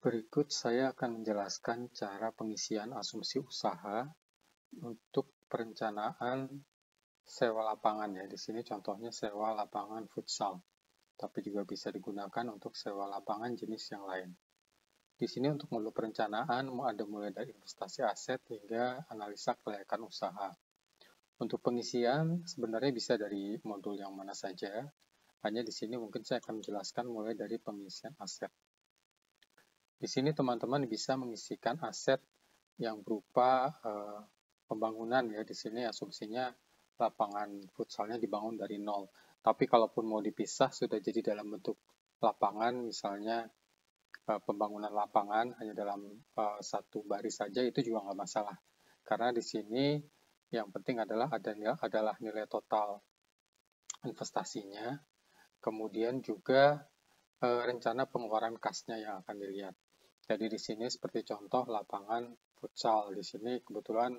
Berikut saya akan menjelaskan cara pengisian asumsi usaha untuk perencanaan sewa lapangan ya. Di sini contohnya sewa lapangan futsal, tapi juga bisa digunakan untuk sewa lapangan jenis yang lain. Di sini untuk modul perencanaan ada mulai dari investasi aset hingga analisa kelayakan usaha. Untuk pengisian sebenarnya bisa dari modul yang mana saja. Hanya di sini mungkin saya akan menjelaskan mulai dari pengisian aset. Di sini teman-teman bisa mengisikan aset yang berupa pembangunan ya. Di sini asumsinya lapangan futsalnya dibangun dari nol. Tapi kalaupun mau dipisah sudah jadi dalam bentuk lapangan, misalnya pembangunan lapangan hanya dalam satu baris saja, itu juga nggak masalah. Karena di sini yang penting adalah nilai total investasinya, kemudian juga rencana pengeluaran kasnya yang akan dilihat. Jadi di sini seperti contoh lapangan futsal. Di sini kebetulan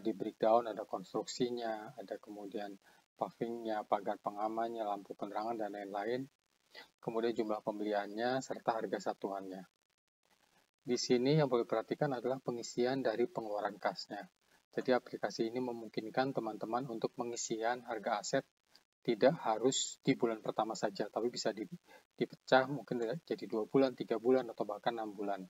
di breakdown ada konstruksinya, ada kemudian pavingnya, pagar pengamannya, lampu penerangan, dan lain-lain. Kemudian jumlah pembeliannya, serta harga satuannya. Di sini yang perlu diperhatikan adalah pengisian dari pengeluaran kasnya. Jadi aplikasi ini memungkinkan teman-teman untuk pengisian harga aset tidak harus di bulan pertama saja, tapi bisa dipecah mungkin jadi 2 bulan, 3 bulan, atau bahkan 6 bulan.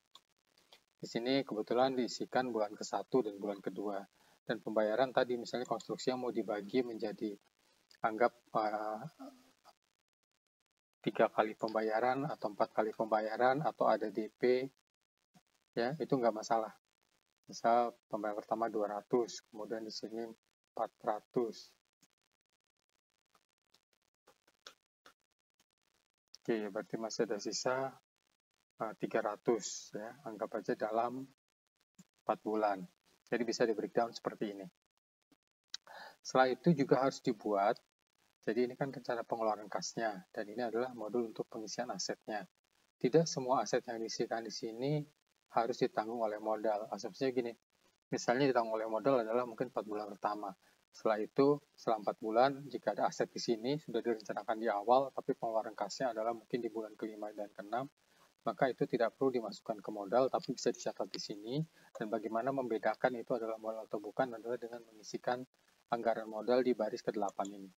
Di sini kebetulan diisikan bulan ke-1 dan bulan kedua. Dan pembayaran tadi misalnya konstruksi yang mau dibagi menjadi anggap 3 kali pembayaran atau 4 kali pembayaran atau ada DP, ya itu nggak masalah. Misal pembayaran pertama 200, kemudian di sini 400. Oke, berarti masih ada sisa 300 ya, anggap aja dalam 4 bulan. Jadi bisa di breakdown seperti ini. Setelah itu juga harus dibuat, jadi ini kan rencana pengeluaran kasnya, dan ini adalah modul untuk pengisian asetnya. Tidak semua aset yang diisikan di sini harus ditanggung oleh modal. Asumsinya gini, misalnya ditanggung oleh modal adalah mungkin 4 bulan pertama. Setelah itu, setelah 4 bulan, jika ada aset di sini, sudah direncanakan di awal, tapi pengeluaran kasnya adalah mungkin di bulan ke-5 dan ke-6, maka itu tidak perlu dimasukkan ke modal, tapi bisa dicatat di sini. Dan bagaimana membedakan itu adalah modal atau bukan adalah dengan mengisikan anggaran modal di baris ke-8 ini.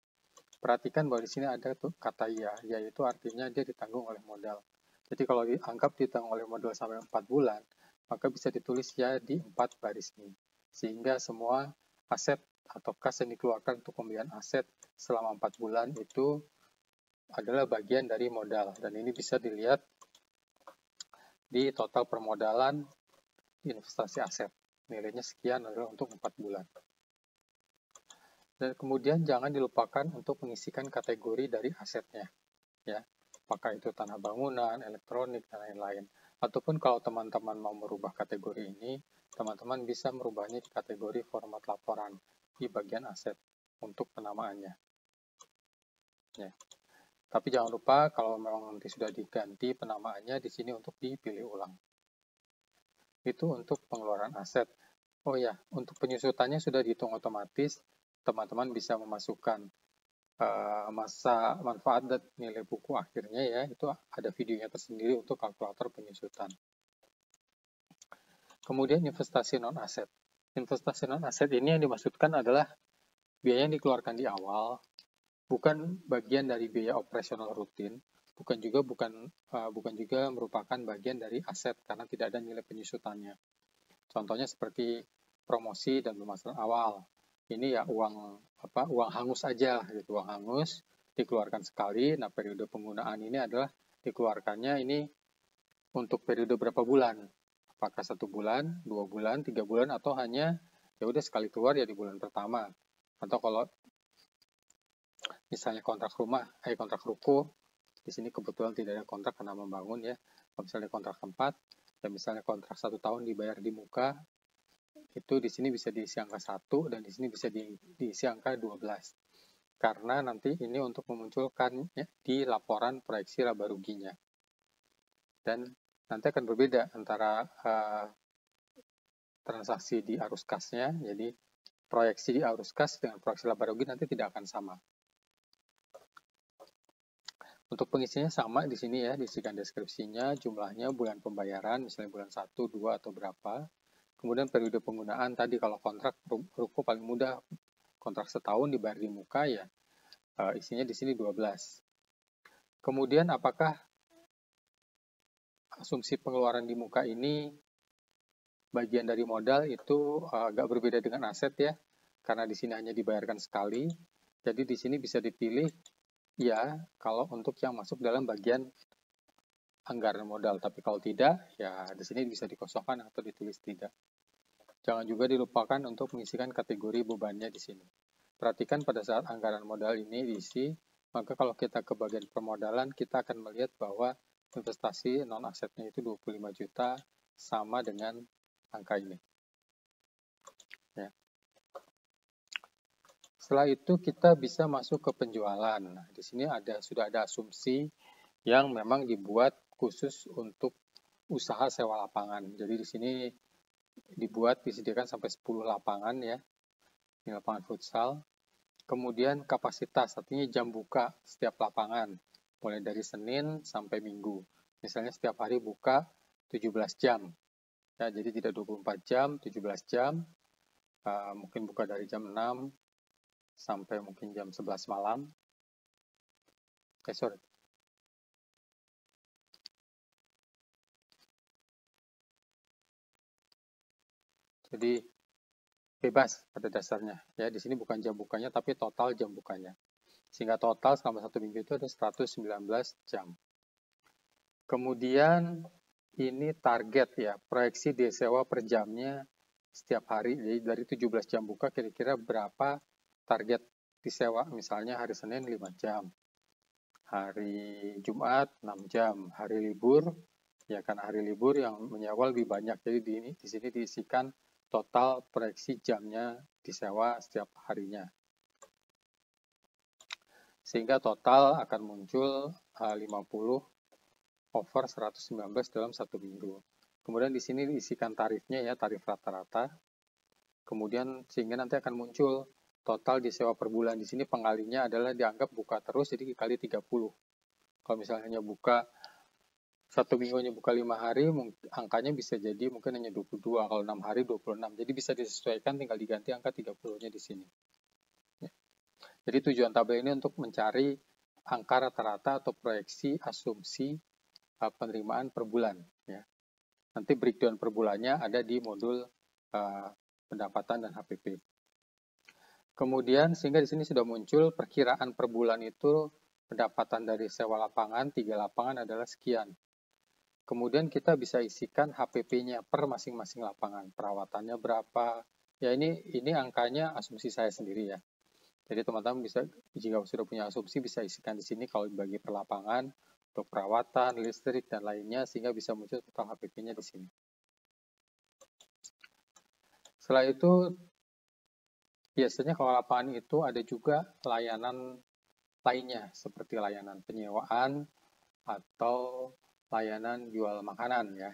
Perhatikan bahwa di sini ada kata ya, yaitu artinya dia ditanggung oleh modal. Jadi kalau dianggap ditanggung oleh modal sampai 4 bulan, maka bisa ditulis ya di 4 baris ini. Sehingga semua aset atau kas yang dikeluarkan untuk pembelian aset selama 4 bulan itu adalah bagian dari modal. Dan ini bisa dilihat di total permodalan investasi aset. Nilainya sekian adalah untuk 4 bulan. Dan kemudian jangan dilupakan untuk mengisikan kategori dari asetnya. Ya, apakah itu tanah bangunan, elektronik, dan lain-lain. Ataupun kalau teman-teman mau merubah kategori ini, teman-teman bisa merubahnya di kategori format laporan di bagian aset untuk penamaannya. Ya. Tapi jangan lupa kalau memang nanti sudah diganti penamaannya di sini untuk dipilih ulang. Itu untuk pengeluaran aset. Oh ya, untuk penyusutannya sudah dihitung otomatis. Teman-teman bisa memasukkan masa manfaat dan nilai buku akhirnya ya, itu ada videonya tersendiri untuk kalkulator penyusutan. Kemudian investasi non aset. Investasi non aset ini yang dimaksudkan adalah biaya yang dikeluarkan di awal, bukan bagian dari biaya operasional rutin, bukan juga merupakan bagian dari aset karena tidak ada nilai penyusutannya. Contohnya seperti promosi dan pemasaran awal. Ini ya uang hangus aja gitu, uang hangus dikeluarkan sekali. Nah, periode penggunaan ini adalah dikeluarkannya ini untuk periode berapa bulan? Apakah 1 bulan, 2 bulan, 3 bulan, atau hanya ya udah sekali keluar ya di bulan pertama? Atau kalau misalnya kontrak ruko, di sini kebetulan tidak ada kontrak karena membangun ya. Kalau misalnya kontrak tempat, dan misalnya kontrak 1 tahun dibayar di muka, itu di sini bisa diisi angka 1 dan di sini bisa diisi angka 12. Karena nanti ini untuk memunculkan ya, di laporan proyeksi laba ruginya. Dan nanti akan berbeda antara transaksi di arus kasnya, jadi proyeksi di arus kas dengan proyeksi laba rugi nanti tidak akan sama. Untuk pengisiannya sama di sini ya, diisikan deskripsinya, jumlahnya, bulan pembayaran, misalnya bulan 1, 2, atau berapa. Kemudian periode penggunaan, tadi kalau kontrak ruko paling mudah, kontrak setahun dibayar di muka ya, isinya di sini 12. Kemudian apakah asumsi pengeluaran di muka ini bagian dari modal itu agak berbeda dengan aset ya, karena di sini hanya dibayarkan sekali. Jadi di sini bisa dipilih ya kalau untuk yang masuk dalam bagian anggaran modal, tapi kalau tidak ya di sini bisa dikosongkan atau ditulis tidak. Jangan juga dilupakan untuk mengisikan kategori bebannya di sini. Perhatikan pada saat anggaran modal ini diisi, maka kalau kita ke bagian permodalan kita akan melihat bahwa investasi non asetnya itu 25 juta sama dengan angka ini. Ya. Setelah itu kita bisa masuk ke penjualan. Nah, di sini sudah ada asumsi yang memang dibuat khusus untuk usaha sewa lapangan. Jadi di sini disediakan sampai 10 lapangan ya. Ini lapangan futsal. Kemudian kapasitas, artinya jam buka setiap lapangan. Mulai dari Senin sampai Minggu. Misalnya setiap hari buka 17 jam. Ya, jadi tidak 24 jam, 17 jam. Mungkin buka dari jam 6 sampai mungkin jam 11 malam. Sorry. Jadi bebas pada dasarnya. Ya, di sini bukan jam bukanya tapi total jam bukanya. Sehingga total selama 1 minggu itu ada 119 jam. Kemudian ini target ya, proyeksi disewa per jamnya setiap hari. Jadi dari 17 jam buka kira-kira berapa target disewa. Misalnya hari Senin 5 jam. Hari Jumat 6 jam. Hari libur, ya karena hari libur yang menyewa lebih banyak. Jadi di sini diisikan total proyeksi jamnya disewa setiap harinya. Sehingga total akan muncul 50 over 119 dalam 1 minggu. Kemudian di sini diisikan tarifnya ya, tarif rata-rata. Kemudian sehingga nanti akan muncul total disewa per bulan. Di sini pengalinya adalah dianggap buka terus, jadi dikali 30. Kalau misalnya hanya buka 1 minggunya buka 5 hari, angkanya bisa jadi mungkin hanya 22. Kalau 6 hari 26. Jadi bisa disesuaikan, tinggal diganti angka 30-nya di sini. Ya. Jadi tujuan tabel ini untuk mencari angka rata-rata atau proyeksi asumsi penerimaan per bulan. Ya. Nanti breakdown per bulannya ada di modul pendapatan dan HPP. Kemudian sehingga di sini sudah muncul perkiraan per bulan itu pendapatan dari sewa lapangan, 3 lapangan adalah sekian. Kemudian kita bisa isikan HPP-nya per masing-masing lapangan. Perawatannya berapa? Ya ini angkanya asumsi saya sendiri ya. Jadi teman-teman bisa, jika sudah punya asumsi, bisa isikan di sini kalau dibagi per lapangan, untuk perawatan, listrik, dan lainnya, sehingga bisa muncul total HPP-nya di sini. Setelah itu, biasanya kalau lapangan itu ada juga layanan lainnya, seperti layanan penyewaan atau layanan jual makanan ya.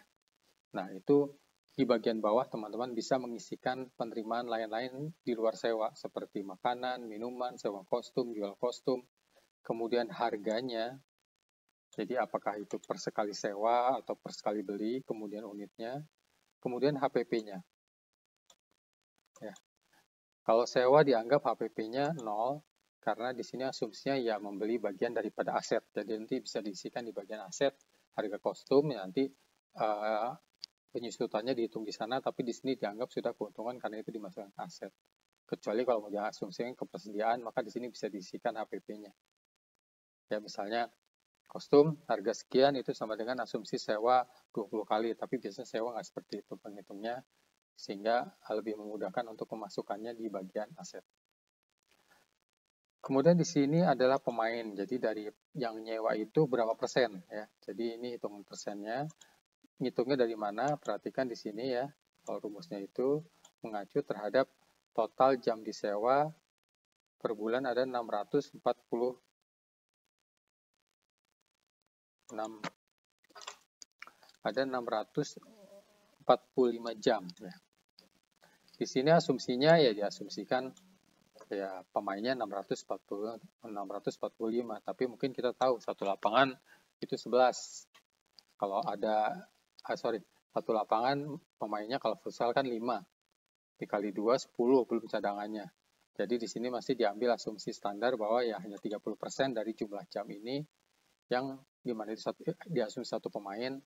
Nah, itu di bagian bawah teman-teman bisa mengisikan penerimaan lain-lain di luar sewa, seperti makanan, minuman, sewa kostum, jual kostum, kemudian harganya, jadi apakah itu per sekali sewa atau per sekali beli, kemudian unitnya, kemudian HPP-nya. Ya. Kalau sewa dianggap HPP-nya 0, karena di sini asumsinya ya membeli bagian daripada aset. Jadi nanti bisa diisikan di bagian aset, harga kostum, ya nanti penyusutannya dihitung di sana, tapi di sini dianggap sudah keuntungan karena itu dimasukkan aset. Kecuali kalau mau diasumsikan kepersediaan, maka di sini bisa diisikan HPP-nya. Ya misalnya kostum harga sekian itu sama dengan asumsi sewa 20 kali, tapi biasanya sewa nggak seperti itu penghitungnya, sehingga lebih memudahkan untuk memasukkannya di bagian aset. Kemudian di sini adalah pemain, jadi dari yang nyewa itu berapa persen ya. Jadi ini hitungan persennya. Ngitungnya dari mana? Perhatikan di sini ya. Kalau rumusnya itu mengacu terhadap total jam disewa per bulan ada 645 jam ya. Di sini asumsinya ya diasumsikan ya pemainnya 645, tapi mungkin kita tahu satu lapangan itu 11. Kalau ada, satu lapangan pemainnya kalau futsal kan 5, dikali 2, 10 belum cadangannya. Jadi di sini masih diambil asumsi standar bahwa ya hanya 30% dari jumlah jam ini yang dimana itu diasumsi satu pemain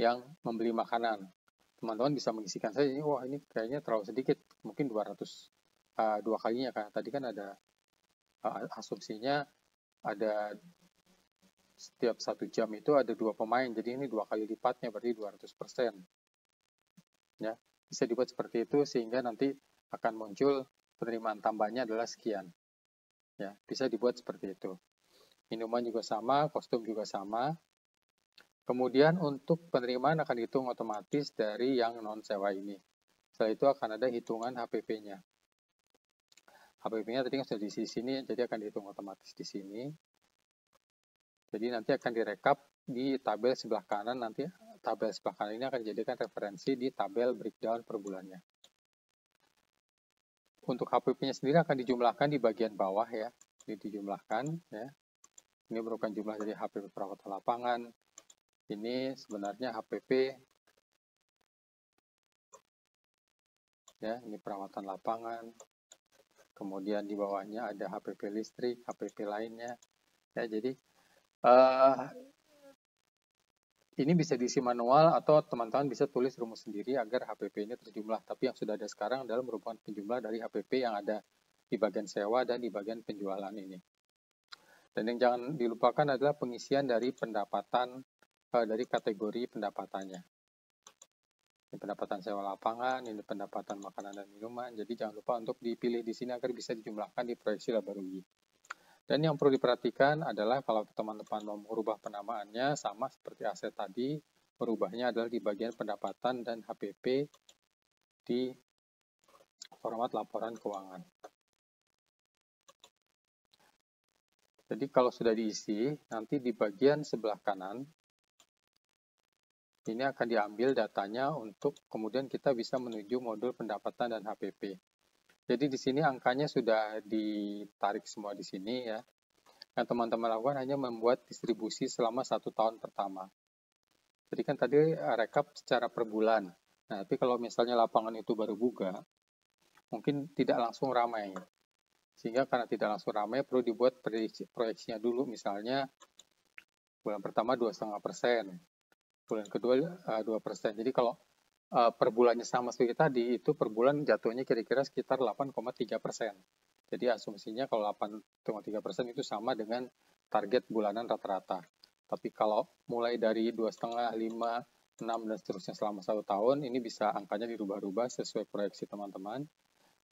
yang membeli makanan. Teman-teman bisa mengisikan saja, wah ini kayaknya terlalu sedikit, mungkin 200 dua kalinya, karena tadi kan ada asumsinya ada setiap 1 jam itu ada 2 pemain, jadi ini 2 kali lipatnya, berarti 200%. Ya, bisa dibuat seperti itu sehingga nanti akan muncul penerimaan tambahnya adalah sekian. Ya, bisa dibuat seperti itu. Minuman juga sama, kostum juga sama. Kemudian untuk penerimaan akan dihitung otomatis dari yang non sewa ini. Setelah itu akan ada hitungan HPP-nya. HPP-nya tadi kan sudah di sini, jadi akan dihitung otomatis di sini. Jadi nanti akan direkap di tabel sebelah kanan, nanti tabel sebelah kanan ini akan dijadikan referensi di tabel breakdown per bulannya. Untuk HPP-nya sendiri akan dijumlahkan di bagian bawah ya, ini dijumlahkan ya. Ini merupakan jumlah dari HPP perawatan lapangan. Ini sebenarnya HPP ya, ini perawatan lapangan. Kemudian di bawahnya ada HPP listrik, HPP lainnya. Ya, jadi ini bisa diisi manual atau teman-teman bisa tulis rumus sendiri agar HPP ini terjumlah. Tapi yang sudah ada sekarang adalah merupakan penjumlah dari HPP yang ada di bagian sewa dan di bagian penjualan ini. Dan yang jangan dilupakan adalah pengisian dari pendapatan, dari kategori pendapatannya. Ini pendapatan sewa lapangan, ini pendapatan makanan dan minuman. Jadi jangan lupa untuk dipilih di sini agar bisa dijumlahkan di proyeksi laba rugi. Dan yang perlu diperhatikan adalah kalau teman-teman mau merubah penamaannya sama seperti aset tadi, merubahnya adalah di bagian pendapatan dan HPP di format laporan keuangan. Jadi kalau sudah diisi, nanti di bagian sebelah kanan, ini akan diambil datanya untuk kemudian kita bisa menuju modul pendapatan dan HPP. Jadi di sini angkanya sudah ditarik semua di sini ya. Yang teman-teman lakukan hanya membuat distribusi selama 1 tahun pertama. Jadi kan tadi rekap secara per bulan. Nah, tapi kalau misalnya lapangan itu baru buka, mungkin tidak langsung ramai. Sehingga karena tidak langsung ramai, perlu dibuat proyeksinya dulu. Misalnya bulan pertama 2,5%, bulan kedua 2%. Jadi kalau per bulannya sama seperti tadi, itu per bulan jatuhnya kira-kira sekitar 8,3%. Jadi asumsinya kalau 8,3% itu sama dengan target bulanan rata-rata. Tapi kalau mulai dari 2,5, 5, 6, dan seterusnya selama 1 tahun, ini bisa angkanya dirubah-rubah sesuai proyeksi teman-teman.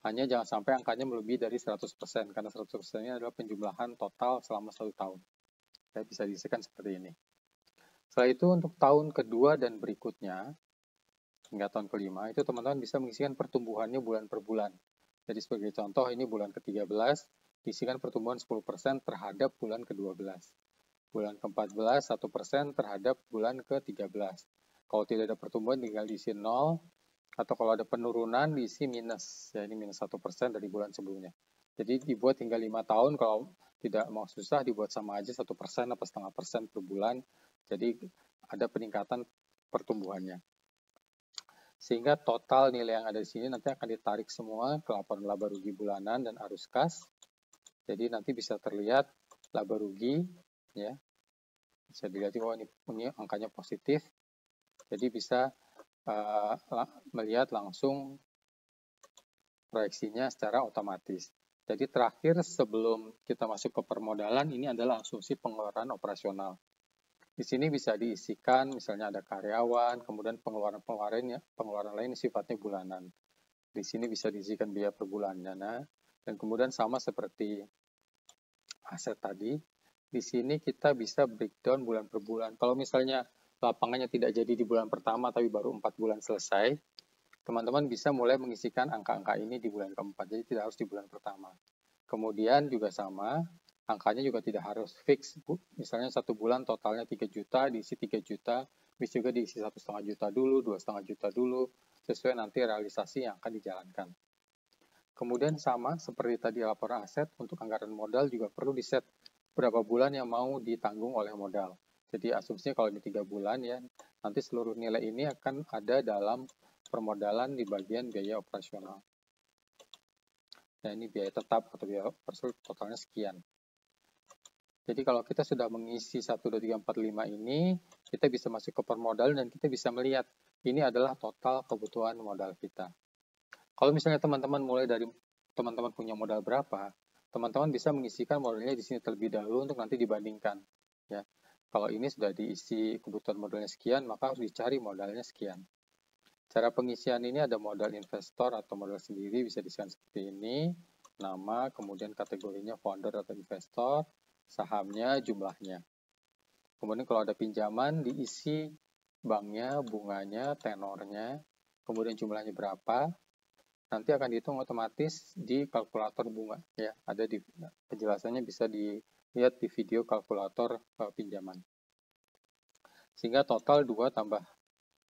Hanya jangan sampai angkanya melebihi dari 100%, karena 100% ini adalah penjumlahan total selama 1 tahun. Ya, bisa diisikan seperti ini. Setelah itu untuk tahun kedua dan berikutnya, hingga tahun kelima, itu teman-teman bisa mengisikan pertumbuhannya bulan per bulan. Jadi sebagai contoh, ini bulan ke-13, diisikan pertumbuhan 10% terhadap bulan ke-12. Bulan ke-14, 1% terhadap bulan ke-13. Kalau tidak ada pertumbuhan, tinggal diisi 0, atau kalau ada penurunan, diisi minus. Ya, ini minus 1% dari bulan sebelumnya. Jadi dibuat hingga 5 tahun, kalau tidak mau susah, dibuat sama aja 1% atau 0,5% per bulan. Jadi ada peningkatan pertumbuhannya. Sehingga total nilai yang ada di sini nanti akan ditarik semua ke laporan laba rugi bulanan dan arus kas. Jadi nanti bisa terlihat laba rugi, ya, bisa dilihat bahwa ini angkanya positif. Jadi bisa melihat langsung proyeksinya secara otomatis. Jadi terakhir sebelum kita masuk ke permodalan, ini adalah asumsi pengeluaran operasional. Di sini bisa diisikan, misalnya ada karyawan, kemudian pengeluaran lain sifatnya bulanan. Di sini bisa diisikan biaya per bulan dana, dan kemudian sama seperti aset tadi, di sini kita bisa breakdown bulan per bulan. Kalau misalnya lapangannya tidak jadi di bulan pertama, tapi baru 4 bulan selesai, teman-teman bisa mulai mengisikan angka-angka ini di bulan keempat, jadi tidak harus di bulan pertama. Kemudian juga sama, angkanya juga tidak harus fix. Misalnya 1 bulan totalnya 3 juta, diisi 3 juta, bisa juga diisi 1,5 juta dulu, 2,5 juta dulu, sesuai nanti realisasi yang akan dijalankan. Kemudian sama seperti tadi laporan aset, untuk anggaran modal juga perlu di-set berapa bulan yang mau ditanggung oleh modal. Jadi asumsinya kalau ini 3 bulan ya, nanti seluruh nilai ini akan ada dalam permodalan di bagian biaya operasional. Nah, ini biaya tetap atau biaya operasional totalnya sekian. Jadi kalau kita sudah mengisi 1, 2, 3, 4, 5 ini, kita bisa masuk ke permodalan dan kita bisa melihat ini adalah total kebutuhan modal kita. Kalau misalnya teman-teman mulai dari teman-teman punya modal berapa, teman-teman bisa mengisikan modalnya di sini terlebih dahulu untuk nanti dibandingkan. Ya, kalau ini sudah diisi kebutuhan modalnya sekian, maka harus dicari modalnya sekian. Cara pengisian ini ada modal investor atau modal sendiri, bisa diisikan seperti ini, nama, kemudian kategorinya founder atau investor, sahamnya, jumlahnya. Kemudian kalau ada pinjaman, diisi banknya, bunganya, tenornya, kemudian jumlahnya berapa, nanti akan dihitung otomatis di kalkulator bunga. Ya, ada di penjelasannya bisa dilihat di video kalkulator pinjaman. Sehingga total 2 tambah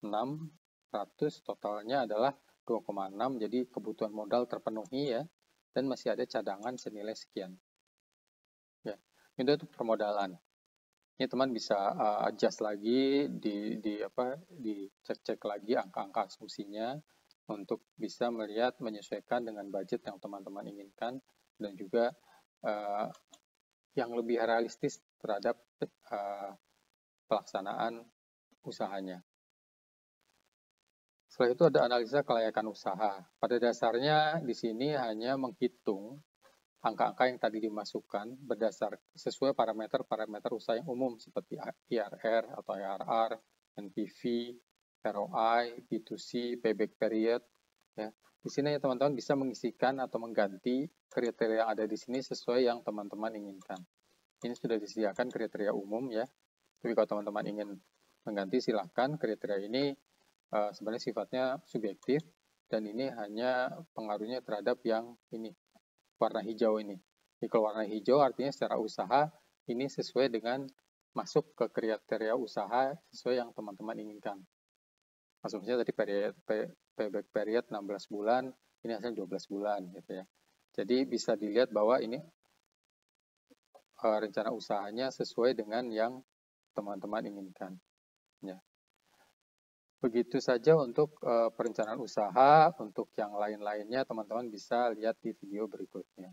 600, totalnya adalah 2,6, jadi kebutuhan modal terpenuhi ya, dan masih ada cadangan senilai sekian. Ya, itu untuk permodalan. Ini teman bisa adjust lagi, dicek-cek lagi angka-angka asumsinya untuk bisa melihat menyesuaikan dengan budget yang teman-teman inginkan dan juga yang lebih realistis terhadap pelaksanaan usahanya. Setelah itu ada analisa kelayakan usaha. Pada dasarnya di sini hanya menghitung angka-angka yang tadi dimasukkan berdasar sesuai parameter-parameter usaha yang umum seperti IRR atau IRR, NPV, ROI, B2C, payback period. Ya. Di sini ya teman-teman bisa mengisikan atau mengganti kriteria yang ada di sini sesuai yang teman-teman inginkan. Ini sudah disediakan kriteria umum ya. Tapi kalau teman-teman ingin mengganti silahkan. Kriteria ini sebenarnya sifatnya subjektif dan ini hanya pengaruhnya terhadap yang ini warna hijau ini. Jadi kalau warna hijau artinya secara usaha ini sesuai dengan masuk ke kriteria usaha sesuai yang teman-teman inginkan. Asumsinya tadi payback period 16 bulan, ini hasilnya 12 bulan gitu ya. Jadi bisa dilihat bahwa ini rencana usahanya sesuai dengan yang teman-teman inginkan. Ya. Begitu saja untuk perencanaan usaha. Untuk yang lain-lainnya teman-teman bisa lihat di video berikutnya.